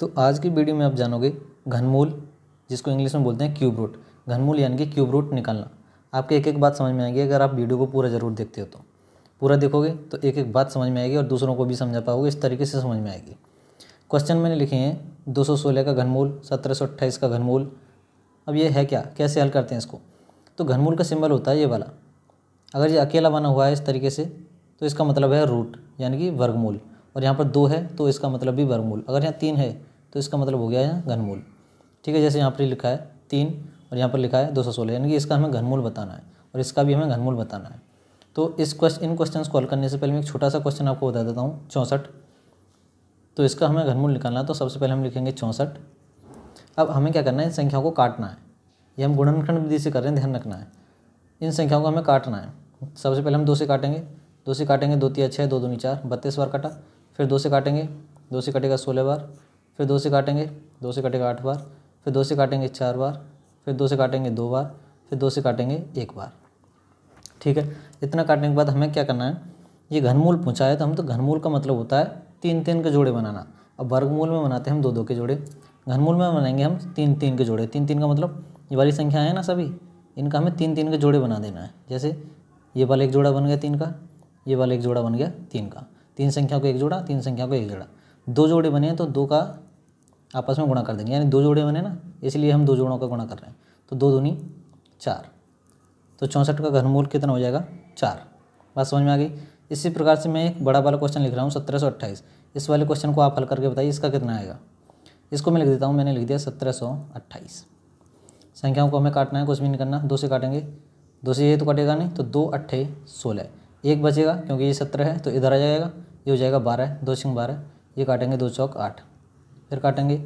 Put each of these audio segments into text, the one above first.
तो आज की वीडियो में आप जानोगे घनमूल, जिसको इंग्लिश में बोलते हैं क्यूब रूट। घनमूल यानी कि क्यूब रूट निकालना। आपके एक एक बात समझ में आएगी अगर आप वीडियो को पूरा ज़रूर देखते हो तो। पूरा देखोगे तो एक एक बात समझ में आएगी और दूसरों को भी समझा पाओगे, इस तरीके से समझ में आएगी। क्वेश्चन मैंने लिखे हैं 216 का घनमूल, 1728 का घनमूल। अब ये है क्या, कैसे हल करते हैं इसको। तो घनमूल का सिंबल होता है ये वाला। अगर ये अकेला बना हुआ है इस तरीके से तो इसका मतलब है रूट यानी कि वर्गमूल, और यहाँ पर 2 है तो इसका मतलब भी वर्गमूल। अगर यहाँ 3 है तो इसका मतलब हो गया यहाँ घनमूल। ठीक है, जैसे यहाँ पर लिखा है 3 और यहाँ पर लिखा है 216, यानी कि इसका हमें घनमूल बताना है और इसका भी हमें घनमूल बताना है। तो इन क्वेश्चंस को हल करने से पहले मैं एक छोटा सा क्वेश्चन आपको बता देता हूँ। 64, तो इसका हमें घनमूल निकालना है। तो सबसे पहले हम लिखेंगे 64। अब हमें क्या करना है, इन संख्याओं को काटना है। ये हम गुणनखंड विधि से कर रहे हैं, ध्यान रखना है। इन संख्याओं को हमें काटना है। सबसे पहले हम 2 से काटेंगे, 2 से काटेंगे 2 3 6, 2 2 4, 32 बार काटा। फिर 2 से काटेंगे, 2 से कटेगा 16 बार। फिर 2 से काटेंगे, 2 से कटेगा 8 बार। फिर 2 से काटेंगे 4 बार। फिर 2 से काटेंगे 2 बार। फिर 2 से काटेंगे 1 बार। ठीक है, इतना काटने के बाद हमें क्या करना है, ये घनमूल पूछा है तो हम तो घनमूल का मतलब होता है 3 3 के जोड़े बनाना। अब वर्गमूल में बनाते हैं हम 2 2 के जोड़े, घनमूल में बनाएंगे हम 3 3 के जोड़े। 3 3 का मतलब ये वाली संख्या है ना सभी, इनका हमें 3 3 के जोड़े बना देना है। जैसे ये वाला एक जोड़ा बन गया 3 का, ये वाला एक जोड़ा बन गया 3 का। 3 संख्या को एक जोड़ा, 3 संख्या को एक जोड़ा। 2 जोड़े बने हैं तो 2 का आपस में गुणा कर देंगे, यानी 2 जोड़े बने ना, इसलिए हम 2 जोड़ों का गुणा कर रहे हैं। तो 2 दूनी 4, तो 64 का घनमूल कितना हो जाएगा, 4। बात समझ में आ गई। इसी प्रकार से मैं एक बड़ा वाला क्वेश्चन लिख रहा हूँ 1728। इस वाले क्वेश्चन को आप हल करके बताइए इसका कितना आएगा। इसको मैं लिख देता हूँ, मैंने लिख दिया 1728। संख्याओं को हमें काटना है, कुछ भी नहीं करना। 2 से काटेंगे, 2 से ये तो कटेगा नहीं, तो 2 8 16, 1 बचेगा क्योंकि ये 17 है तो इधर आ जाएगा, ये हो जाएगा 12, 2 6 12। ये काटेंगे 2 चौक 8। फिर काटेंगे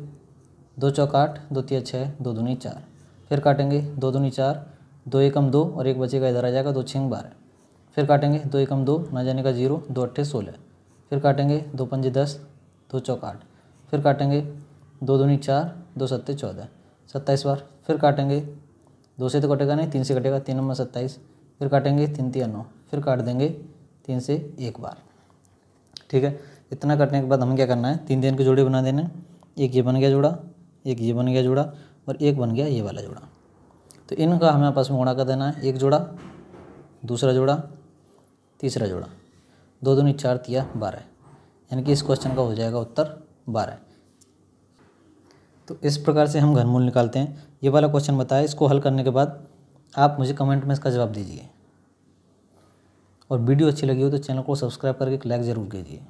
2 चौक 8, 2 3 6, 2 दूनी 4। फिर काटेंगे 2 दूनी 4, 2 एकम 2 और 1 बचेगा, इधर आ जाएगा 2 6 12। फिर काटेंगे 2 एकम 2, ना जाने का 0, 2 8 16। फिर काटेंगे 2 पंजे 10, 2 चौक 8। फिर काटेंगे 2 दूनी 4, 2 सत्ते 14, 27 बार। फिर काटेंगे 2 से तो कटेगा नहीं, 3 से कटेगा, 3 नंबर 27। फिर काटेंगे 3 3 9, फिर काट देंगे 3 से 1 बार। ठीक है, इतना काटने के बाद हमें क्या करना है, 3 3 के जोड़े बना देने। एक ये बन गया जोड़ा, एक ये बन गया जोड़ा और एक बन गया ये वाला जोड़ा। तो इनका हमें आपस में गुणा कर देना है। एक जोड़ा, दूसरा जोड़ा, तीसरा जोड़ा। 2 दूनी 4 तिया 12, यानी कि इस क्वेश्चन का हो जाएगा उत्तर 12। तो इस प्रकार से हम घनमूल निकालते हैं। ये वाला क्वेश्चन बताया, इसको हल करने के बाद आप मुझे कमेंट में इसका जवाब दीजिए। और वीडियो अच्छी लगी हो तो चैनल को सब्सक्राइब करके एक लाइक ज़रूर कीजिए।